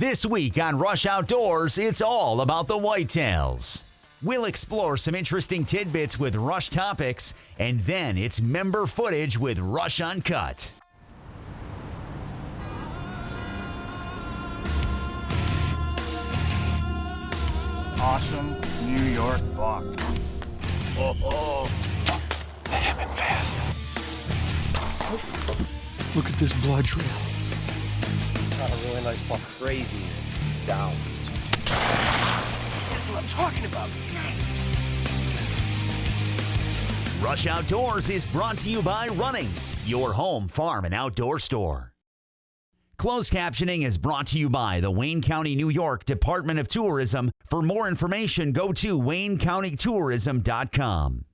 This week on Rush Outdoors, it's all about the whitetails. We'll explore some interesting tidbits with Rush topics, and then it's member footage with Rush Uncut. Awesome New York buck. Oh. They have been fast. Look at this blood trail. Got a really nice buck. Crazy. He's down. That's what I'm talking about. Yes! Rush Outdoors is brought to you by Runnings, your home farm and outdoor store. Closed captioning is brought to you by the Wayne County, New York Department of Tourism. For more information, go to waynecountytourism.com.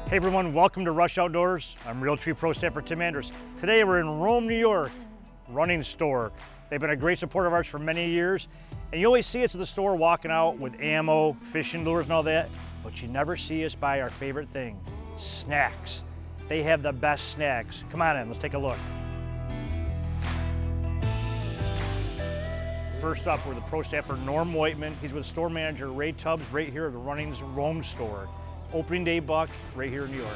Hey everyone, welcome to Rush Outdoors. I'm Realtree Pro Staffer Tim Andrus. Today we're in Rome, New York, running store. They've been a great supporter of ours for many years. And you always see us at the store walking out with ammo, fishing lures and all that, but you never see us buy our favorite thing, snacks. They have the best snacks. Come on in, let's take a look. First up, we're the Pro Staffer Norm Whiteman. He's with store manager Ray Tubbs right here at the Runnings Rome store. Opening day buck right here in New York.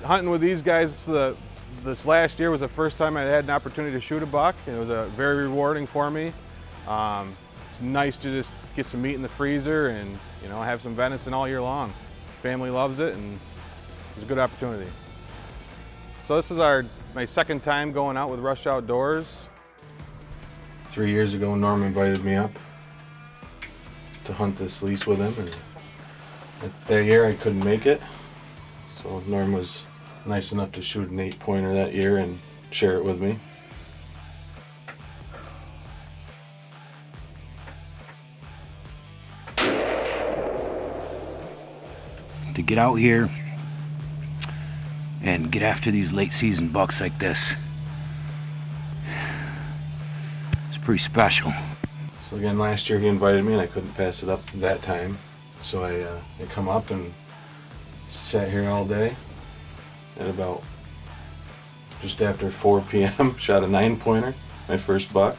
Hunting with these guys this last year was the first time I had an opportunity to shoot a buck. It was very rewarding for me. It's nice to just get some meat in the freezer and have some venison all year long. Family loves it and it's a good opportunity. So this is my second time going out with Rush Outdoors. 3 years ago, Norm invited me up to hunt this lease with him, and that year I couldn't make it. So Norm was nice enough to shoot an 8-pointer that year and share it with me. To get out here and get after these late season bucks like this, it's pretty special. So again, last year he invited me and I couldn't pass it up that time. So I come up and sat here all day. At about just after 4 p.m. shot a 9-pointer, my first buck.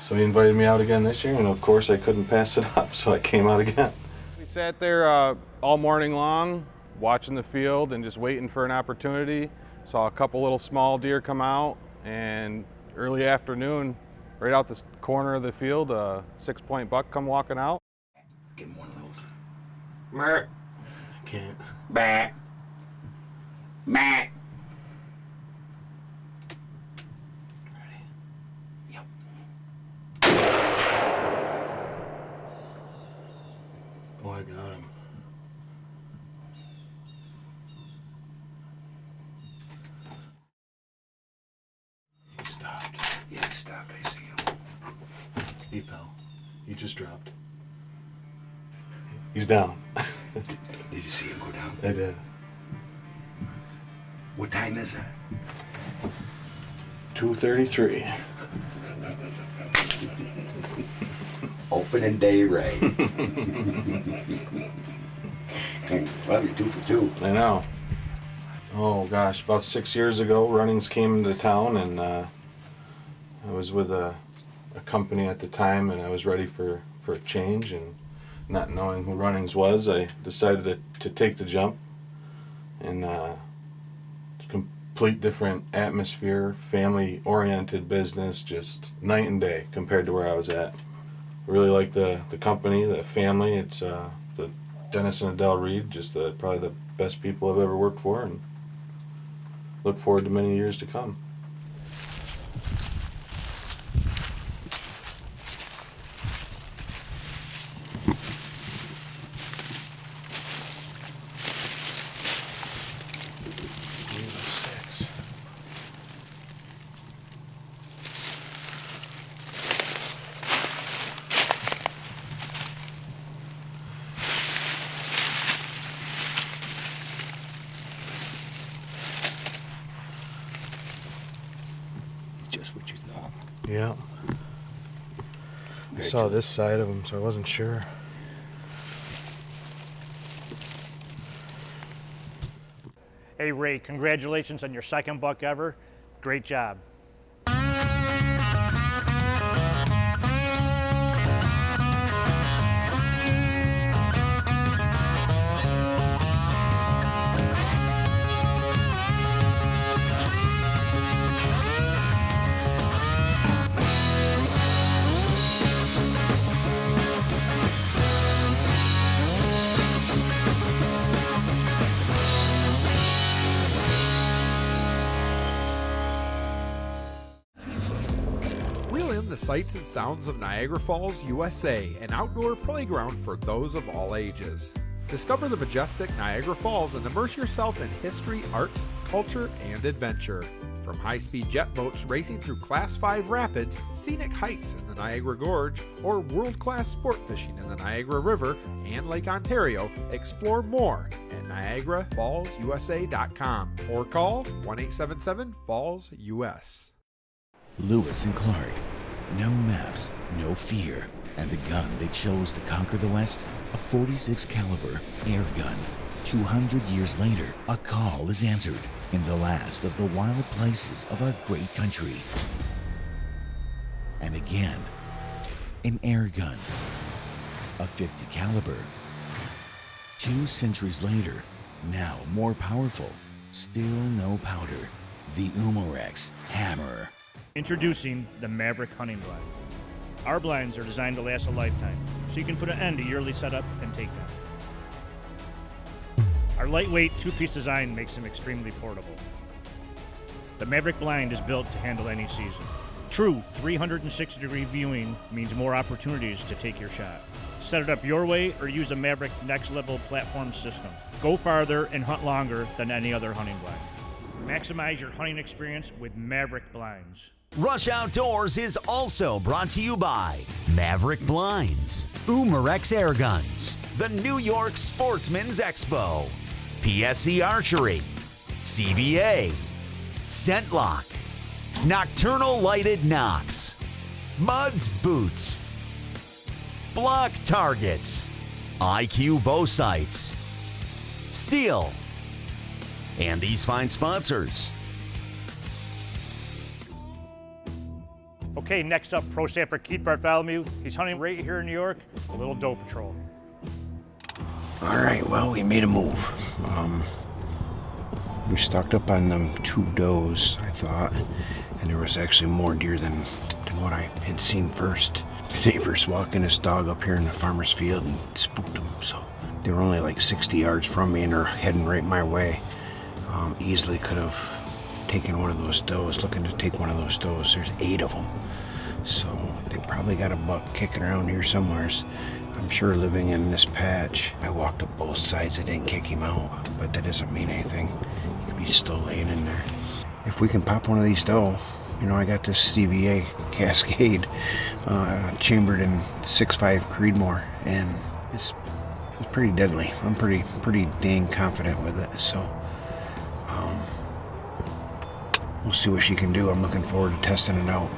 So he invited me out again this year, and of course I couldn't pass it up, so I came out again. We sat there all morning long, watching the field and just waiting for an opportunity. Saw a couple little small deer come out, and early afternoon, right out the corner of the field, a 6-point buck come walking out. Give him one of those. I can't. Back. Matt. Ready? Yep. Oh, I got him. He stopped. Yeah, he stopped. I see him. He fell. He just dropped. He's down. Did you see him go down? I did. What time is it? 2:33. Opening day right. Well, you're 2 for 2. I know. Oh gosh, about 6 years ago, Runnings came into town, and I was with a company at the time, and I was ready for a change, and not knowing who Runnings was, I decided to take the jump, and complete different atmosphere, family-oriented business, just night and day compared to where I was at. I really like the company, the family. It's the Dennis and Adele Reed, just probably the best people I've ever worked for, and look forward to many years to come. That's what you thought. Yeah. I Very saw true. this side of him, so I wasn't sure. Hey Ray, congratulations on your second buck ever. Great job. Reel in the sights and sounds of Niagara Falls, USA, an outdoor playground for those of all ages. Discover the majestic Niagara Falls and immerse yourself in history, arts, culture, and adventure. From high-speed jet boats racing through Class 5 rapids, scenic hikes in the Niagara Gorge, or world-class sport fishing in the Niagara River and Lake Ontario, explore more at NiagaraFallsUSA.com or call 1-877-FALLS-US. Lewis and Clark. No maps, no fear, and the gun they chose to conquer the West, a .46 caliber air gun. 200 years later, a call is answered in the last of the wild places of our great country. And again, an air gun, a .50 caliber. 2 centuries later, now more powerful, still no powder. The Umarex Hammer. Introducing the Maverick Hunting Blind. Our blinds are designed to last a lifetime, so you can put an end to yearly setup and take them. Our lightweight 2-piece design makes them extremely portable. The Maverick blind is built to handle any season. True 360-degree viewing means more opportunities to take your shot. Set it up your way or use a Maverick Next Level platform system. Go farther and hunt longer than any other hunting blind. Maximize your hunting experience with Maverick blinds. Rush Outdoors is also brought to you by Maverick Blinds, Umarex Air Guns, the New York Sportsman's Expo, PSC Archery, CVA, Scentlock, Nocturnal Lighted Knox, Muds Boots, Block Targets, IQ Bow Sights, Steel, and these fine sponsors. Okay, next up, Pro Stamper Keith Bartholomew. He's hunting right here in New York, a little doe patrol. All right, well, we made a move. We stocked up on them 2 does, I thought, and there was actually more deer than what I had seen first. The neighbor's walking his dog up here in the farmer's field and spooked him, so they were only like 60 yards from me and they're heading right my way. Easily could have taken one of those does, looking to take one of those does. There's 8 of them, so they probably got a buck kicking around here somewheres. I'm sure living in this patch. I walked up both sides, I didn't kick him out, but that doesn't mean anything. He could be still laying in there. If we can pop one of these doe, you know, I got this CVA Cascade chambered in 6.5 Creedmoor, and it's pretty deadly. I'm pretty dang confident with it, so we'll see what she can do. I'm looking forward to testing it out.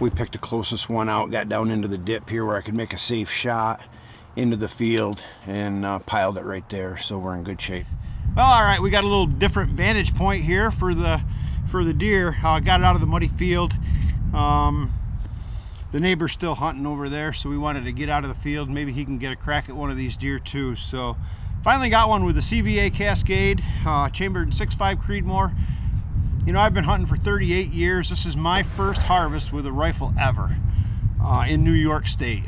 We picked the closest one out, got down into the dip here where I could make a safe shot into the field, and piled it right there, so we're in good shape. Well, all right, we got a little different vantage point here for the deer. Got it out of the muddy field. The neighbor's still hunting over there, so we wanted to get out of the field. Maybe he can get a crack at one of these deer too. So finally got one with the CVA Cascade, chambered in 6.5 Creedmoor. You know, I've been hunting for 38 years. This is my first harvest with a rifle ever in New York State.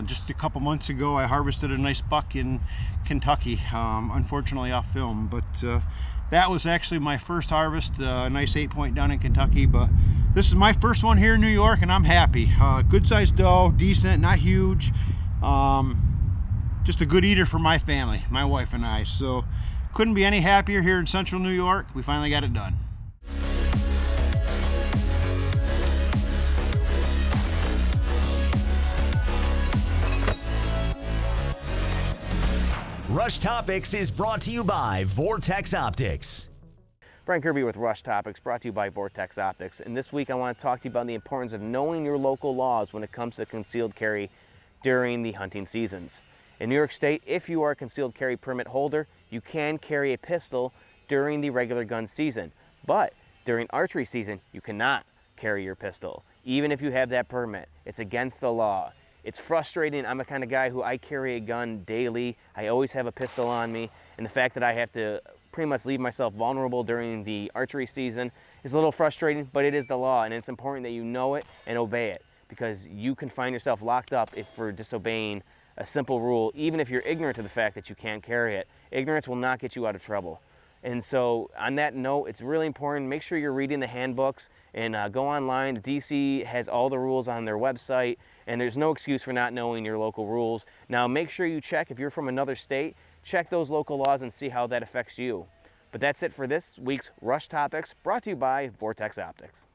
Just a couple months ago, I harvested a nice buck in Kentucky, unfortunately off film, but that was actually my first harvest, a nice 8-point down in Kentucky. But this is my first one here in New York, and I'm happy. Good sized doe, decent, not huge. Just a good eater for my family, my wife and I. So couldn't be any happier here in central New York. We finally got it done. Rush Topics is brought to you by Vortex Optics. Brian Kirby with Rush Topics, brought to you by Vortex Optics. And this week I want to talk to you about the importance of knowing your local laws when it comes to concealed carry during the hunting seasons. In New York State, if you are a concealed carry permit holder, you can carry a pistol during the regular gun season. But during archery season, you cannot carry your pistol, even if you have that permit. It's against the law. It's frustrating. I'm the kind of guy who I carry a gun daily. I always have a pistol on me, and the fact that I have to pretty much leave myself vulnerable during the archery season is a little frustrating, but it is the law, and it's important that you know it and obey it, because you can find yourself locked up for disobeying a simple rule, even if you're ignorant to the fact that you can't carry it. Ignorance will not get you out of trouble. And so on that note, it's really important, make sure you're reading the handbooks and go online. The DC has all the rules on their website, and there's no excuse for not knowing your local rules. Now make sure you check, if you're from another state, check those local laws and see how that affects you. But that's it for this week's Rush Topics, brought to you by Vortex Optics.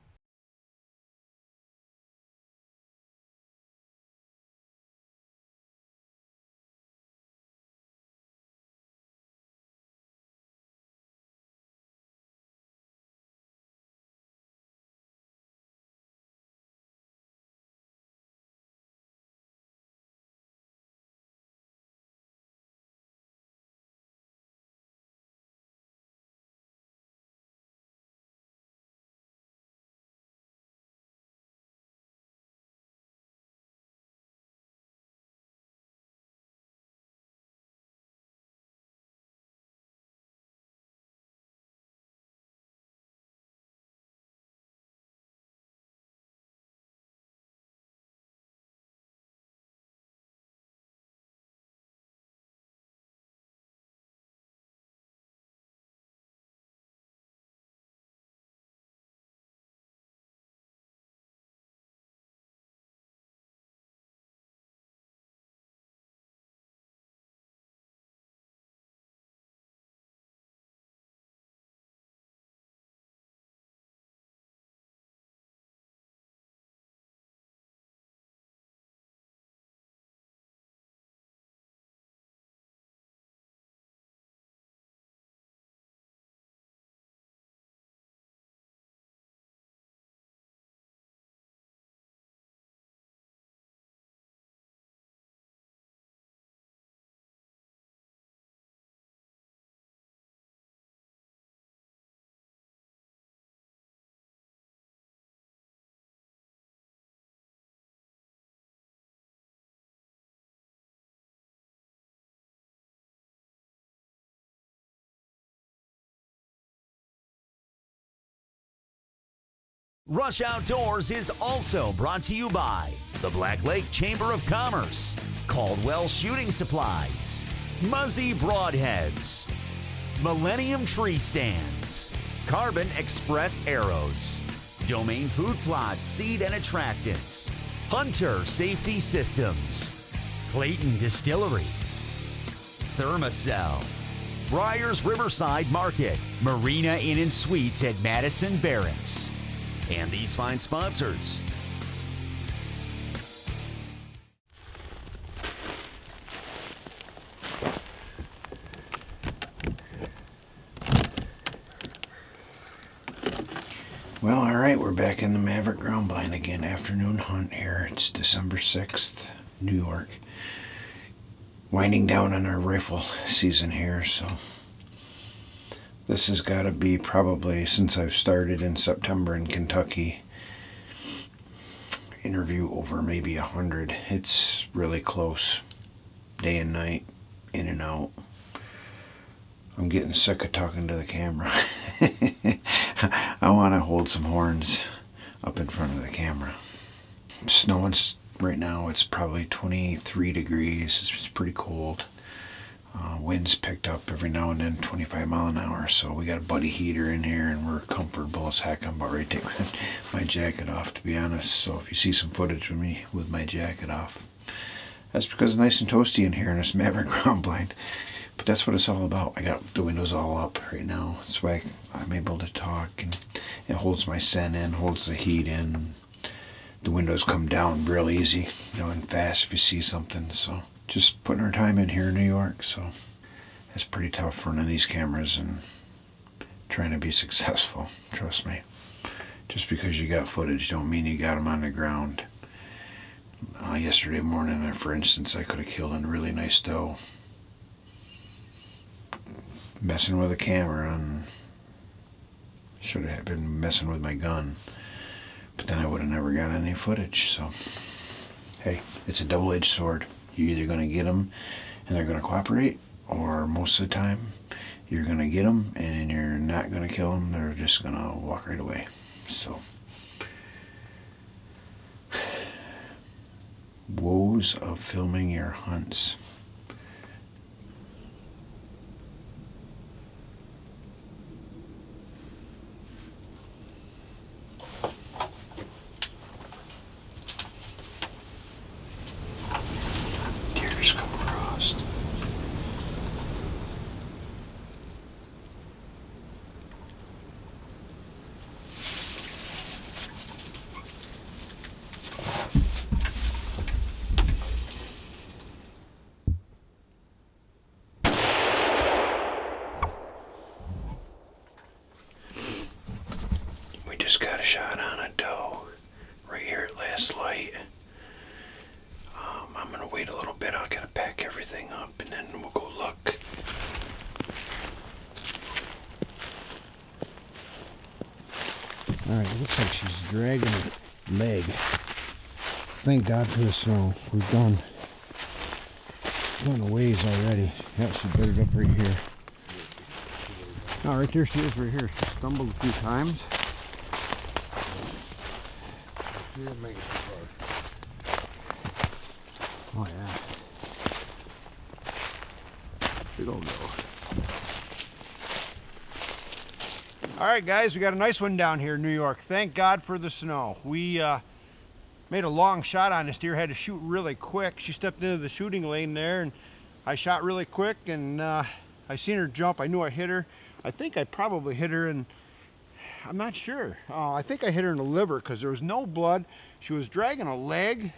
Rush Outdoors is also brought to you by the Black Lake Chamber of Commerce, Caldwell Shooting Supplies, Muzzy Broadheads, Millennium Tree Stands, Carbon Express Arrows, Domain Food Plots Seed and Attractants, Hunter Safety Systems, Clayton Distillery, Thermacell, Briars Riverside Market, Marina Inn and Suites at Madison Barracks, and these fine sponsors. Well, all right, we're back in the Maverick ground blind again. Afternoon hunt here. It's December 6th, New York. Winding down on our rifle season here, so this has got to be probably, since I've started in September in Kentucky, interview over maybe 100. It's really close, day and night, in and out. I'm getting sick of talking to the camera. I want to hold some horns up in front of the camera. Snowing right now. It's probably 23 degrees. It's pretty cold. Winds picked up every now and then, 25 mile an hour. So we got a buddy heater in here, and we're comfortable as heck. I'm about ready to take my jacket off, to be honest. So if you see some footage of me with my jacket off, that's because it's nice and toasty in here in this Maverick ground blind. But that's what it's all about. I got the windows all up right now. That's why I'm able to talk, and it holds my scent in, holds the heat in. The windows come down real easy, you know, and fast if you see something. So just putting our time in here in New York. So it's pretty tough running these cameras and trying to be successful. Trust me. Just because you got footage don't mean you got them on the ground. Yesterday morning, for instance, I could have killed a really nice doe. Messing with a camera, and should have been messing with my gun. But then I would have never got any footage. So, hey, it's a double-edged sword. You're either going to get them and they're going to cooperate, or most of the time you're going to get them and you're not going to kill them. They're just going to walk right away. So, woes of filming your hunts. Deers come across. We just got a shot on a doe right here at last light. I'm gonna wait a little bit. I'll gotta pack everything up and then we'll go look. All right, it looks like she's dragging her leg. Thank God for the snow. We've gone a ways already. Yeah, she buried up right here. Oh, right there she is, right here. She stumbled a few times. She didn't make it too far. Oh yeah. Big old doe. All right, guys, we got a nice one down here in New York. Thank God for the snow. We made a long shot on this deer. Had to shoot really quick. She stepped into the shooting lane there, and I shot really quick, and I seen her jump. I knew I hit her. I think I probably hit her, and I'm not sure. I think I hit her in the liver because there was no blood. She was dragging a leg,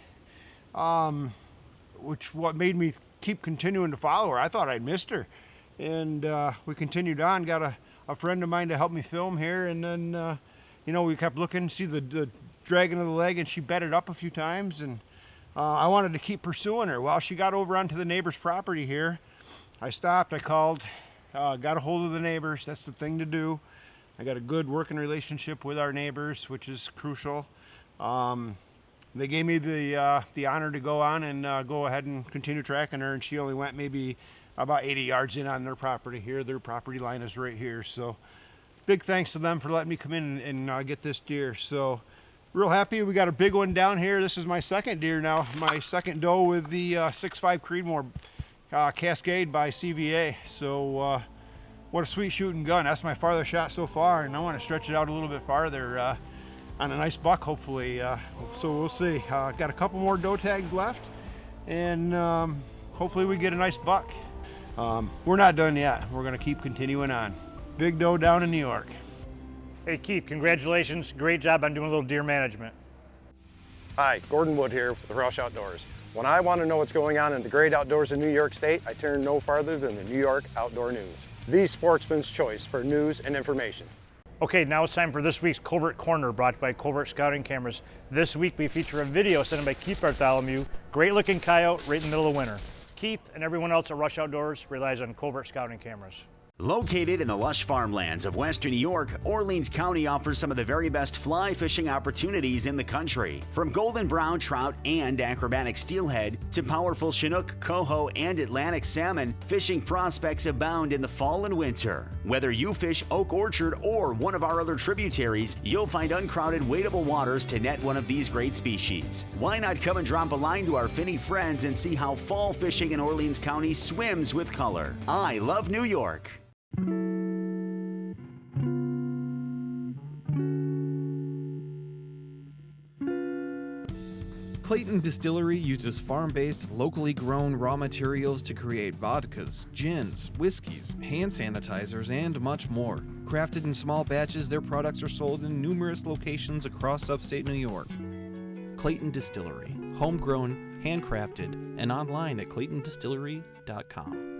which what made me keep continuing to follow her. I thought I'd missed her, and we continued on. Got a friend of mine to help me film here, and then you know, we kept looking, see the dragging of the leg, and she bedded up a few times, and I wanted to keep pursuing her. Well, she got over onto the neighbor's property here. I stopped, I called, got a hold of the neighbors. That's the thing to do. I got a good working relationship with our neighbors, which is crucial. They gave me the honor to go on and go ahead and continue tracking her, and she only went maybe about 80 yards in on their property here. Their property line is right here. So big thanks to them for letting me come in and get this deer. So real happy. We got a big one down here. This is my second deer now, my second doe with the 6.5 Creedmoor Cascade by CVA. So what a sweet shooting gun. That's my farthest shot so far, and I want to stretch it out a little bit farther on a nice buck, hopefully. So we'll see. Got a couple more doe tags left, and hopefully we get a nice buck. We're not done yet. We're going to keep continuing on. Big doe down in New York. Hey Keith, congratulations. Great job on doing a little deer management. Hi, Gordon Wood here with Rush Outdoors. When I want to know what's going on in the great outdoors in New York State, I turn no farther than the New York Outdoor News, the sportsman's choice for news and information. Okay, now it's time for this week's Covert Corner, brought by Covert Scouting Cameras. This week we feature a video sent in by Keith Bartholomew, great looking coyote right in the middle of winter. Keith and everyone else at Rush Outdoors relies on Covert Scouting Cameras. Located in the lush farmlands of western New York, Orleans County offers some of the very best fly fishing opportunities in the country. From golden brown trout and acrobatic steelhead to powerful Chinook, coho, and Atlantic salmon, fishing prospects abound in the fall and winter. Whether you fish Oak Orchard or one of our other tributaries, you'll find uncrowded, wadeable waters to net one of these great species. Why not come and drop a line to our finny friends and see how fall fishing in Orleans County swims with color? I love New York. Clayton Distillery uses farm-based, locally grown raw materials to create vodkas, gins, whiskeys, hand sanitizers, and much more. Crafted in small batches, their products are sold in numerous locations across upstate New York. Clayton Distillery, homegrown, handcrafted, and online at claytondistillery.com.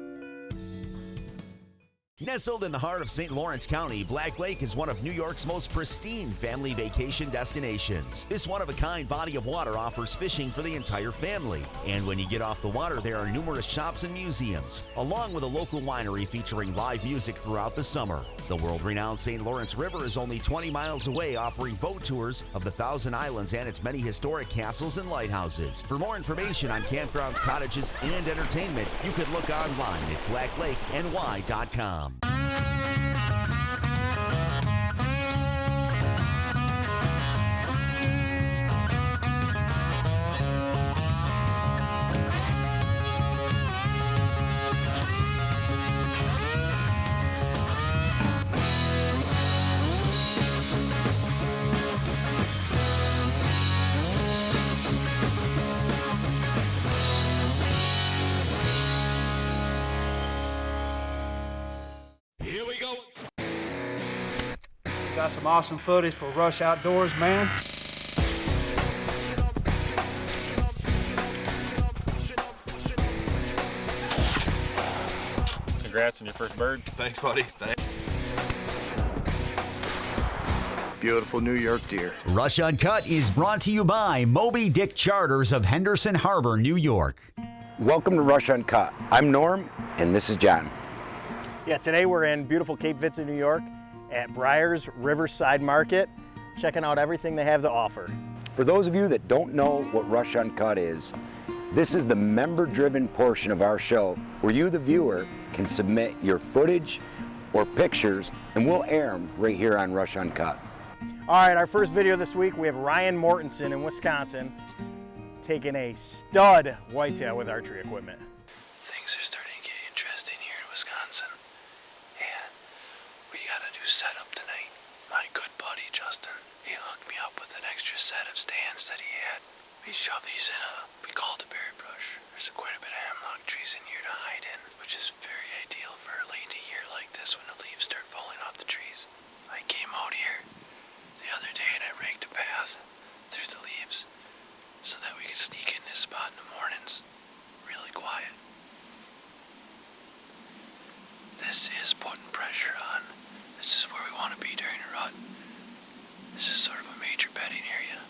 Nestled in the heart of St. Lawrence County, Black Lake is one of New York's most pristine family vacation destinations. This one-of-a-kind body of water offers fishing for the entire family. And when you get off the water, there are numerous shops and museums, along with a local winery featuring live music throughout the summer. The world-renowned St. Lawrence River is only 20 miles away, offering boat tours of the Thousand Islands and its many historic castles and lighthouses. For more information on campgrounds, cottages, and entertainment, you can look online at blacklakeny.com. Got some awesome footage for Rush Outdoors, man. Congrats on your first bird. Thanks, buddy. Thanks. Beautiful New York deer. Rush Uncut is brought to you by Moby Dick Charters of Henderson Harbor, New York. Welcome to Rush Uncut. I'm Norm, and this is John. Yeah, today we're in beautiful Cape Vincent, New York at Briar's Riverside Market, checking out everything they have to offer. For those of you that don't know what Rush Uncut is, this is the member-driven portion of our show where you, the viewer, can submit your footage or pictures, and we'll air them right here on Rush Uncut. All right, our first video this week, we have Ryan Mortensen in Wisconsin taking a stud whitetail with archery equipment. Things are starting to get interesting here in Wisconsin, and we gotta do setup tonight. My good buddy Justin, he hooked me up with an extra set of stands that he had. We shove these in we call it a berry brush. There's quite a bit of hemlock trees in here to hide in, which is very ideal for late in a year like this when the leaves start falling off the trees. I came out here the other day and I raked a path through the leaves so that we could sneak in this spot in the mornings, really quiet. This is putting pressure on. This is where we want to be during a rut. This is sort of a major bedding area.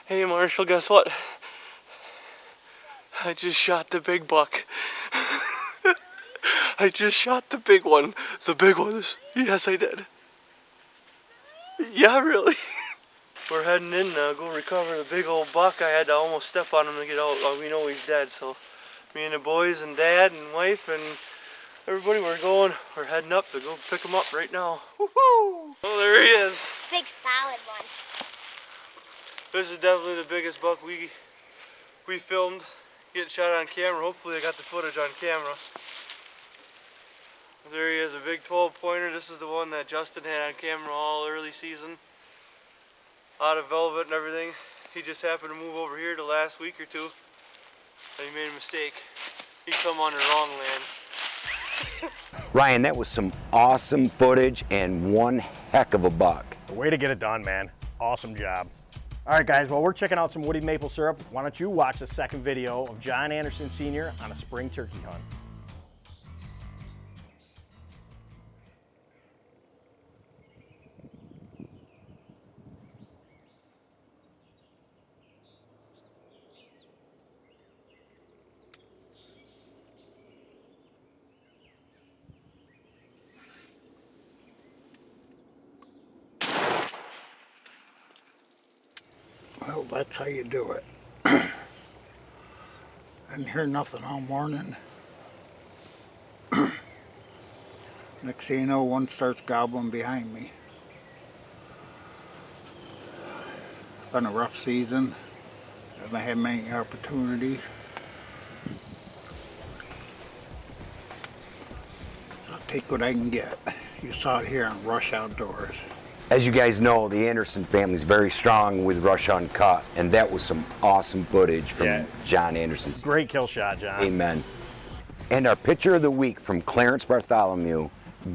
Hey Marshall, guess what? I just shot the big buck. I just shot the big one. The big ones. Yes, I did. Yeah, really. we're heading in to go recover the big old buck. I had to almost step on him to get out. We know he's dead, so me and the boys and dad and wife and everybody, we're heading up to go pick him up right now. Woohoo! Oh, there he is. Big solid one. This is definitely the biggest buck we filmed, getting shot on camera. Hopefully I got the footage on camera. There he is, a big 12 pointer. This is the one that Justin had on camera all early season. Out of velvet and everything. He just happened to move over here the last week or two. And he made a mistake. He come on the wrong land. Ryan, that was some awesome footage and one heck of a buck. Way to get it done, man. Awesome job. All right, guys, while we're checking out some woody maple syrup, why don't you watch the second video of John Anderson Sr. on a spring turkey hunt. Well, that's how you do it. I didn't hear nothing all morning. Next thing you know, one starts gobbling behind me. Been a rough season. Haven't had many opportunities. I'll take what I can get. You saw it here on Rush Outdoors. As you guys know, the Anderson family is very strong with Rush Uncut, and that was some awesome footage from John Anderson's. Great kill shot, John. Amen. And our picture of the week from Clarence Bartholomew,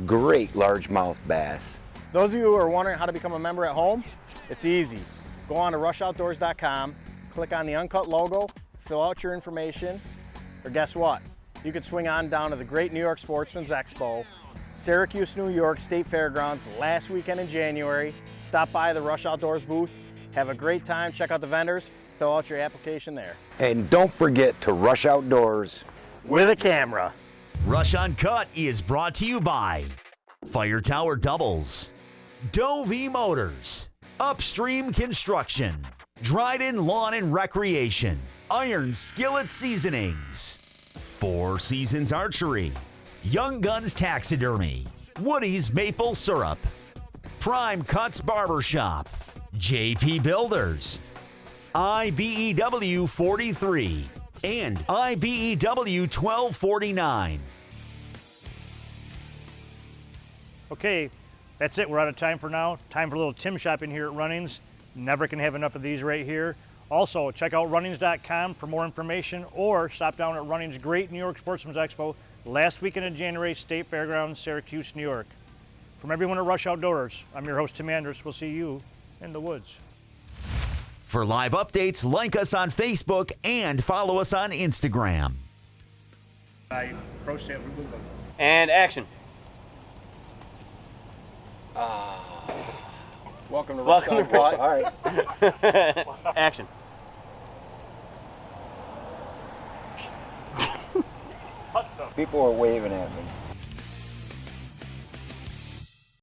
great largemouth bass. Those of you who are wondering how to become a member at home, it's easy. Go on to rushoutdoors.com, click on the Uncut logo, fill out your information, or guess what? You can swing on down to the Great New York Sportsman's Expo, Syracuse, New York State Fairgrounds, last weekend in January. Stop by the Rush Outdoors booth, have a great time, check out the vendors, fill out your application there. And don't forget to Rush Outdoors with a camera. Rush Uncut is brought to you by Fire Tower Doubles, Dovey Motors, Upstream Construction, Dryden Lawn and Recreation, Iron Skillet Seasonings, Four Seasons Archery, Young Guns Taxidermy, Woody's Maple Syrup, Prime Cuts Barbershop, JP Builders, IBEW 43, and IBEW 1249. Okay, that's it. We're out of time for now. Time for a little Tim shopping here at Runnings. Never can have enough of these right here. Also, check out runnings.com for more information, or stop down at Runnings Great New York Sportsman's Expo last weekend in January, State Fairgrounds, Syracuse, New York. From everyone at Rush Outdoors, I'm your host, Tim Andrus. We'll see you in the woods. For live updates, like us on Facebook and follow us on Instagram. And action. Welcome to Rush Uncut. All right. Action. People are waving at me.